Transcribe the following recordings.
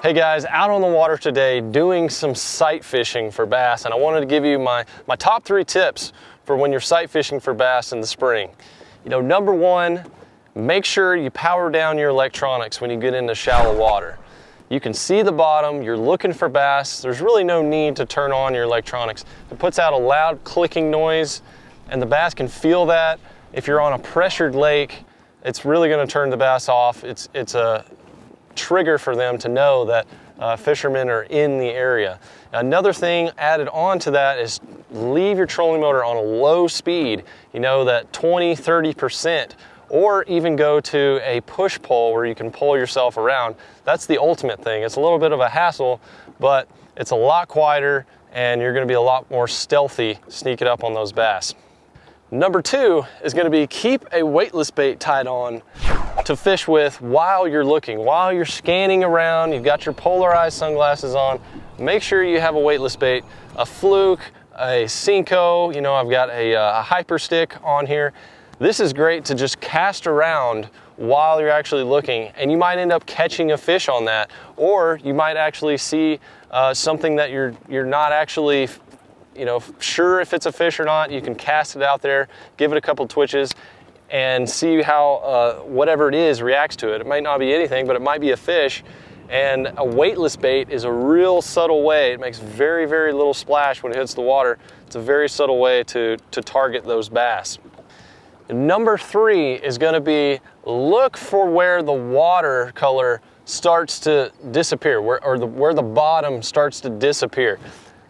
Hey guys, out on the water today doing some sight fishing for bass, and I wanted to give you my top 3 tips for when you're sight fishing for bass in the spring. You know, number 1, make sure you power down your electronics when you get into shallow water. You can see the bottom, you're looking for bass, there's really no need to turn on your electronics. It puts out a loud clicking noise and the bass can feel that. If you're on a pressured lake, it's really going to turn the bass off. It's a trigger for them to know that fishermen are in the area. Another thing added on to that is leave your trolling motor on a low speed, you know, that 20-30%, or even go to a push pull where you can pull yourself around. That's the ultimate thing. It's a little bit of a hassle, but it's a lot quieter and you're going to be a lot more stealthy sneaking up on those bass. Number 2 is going to be keep a weightless bait tied on to fish with while you're looking, while you're scanning around. You've got your polarized sunglasses on. Make sure you have a weightless bait, a fluke, a Cinco. You know, I've got a hyper stick on here. This is great to just cast around while you're actually looking, and you might end up catching a fish on that, or you might actually see something that you're not actually, you know, sure if it's a fish or not. You can cast it out there, give it a couple twitches, and see how whatever it is reacts to it. It might not be anything, but it might be a fish. And a weightless bait is a real subtle way. It makes very, very little splash when it hits the water. It's a very subtle way to target those bass. Number 3 is going to be look for where the water color starts to disappear, where the bottom starts to disappear.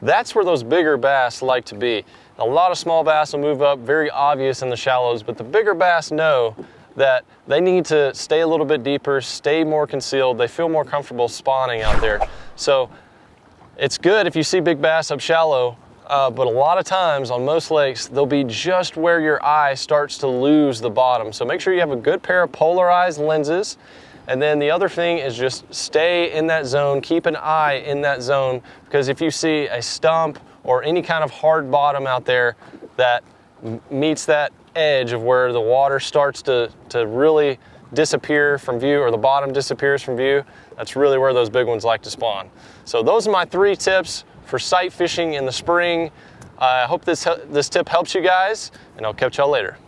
That's where those bigger bass like to be. A lot of small bass will move up, very obvious in the shallows, but the bigger bass know that they need to stay a little bit deeper, stay more concealed. They feel more comfortable spawning out there. So it's good if you see big bass up shallow, but a lot of times on most lakes, they'll be just where your eye starts to lose the bottom. So make sure you have a good pair of polarized lenses. And then the other thing is just stay in that zone, keep an eye in that zone, because if you see a stump or any kind of hard bottom out there that meets that edge of where the water starts to really disappear from view, or the bottom disappears from view, that's really where those big ones like to spawn. So those are my 3 tips for sight fishing in the spring. I hope this tip helps you guys, and I'll catch y'all later.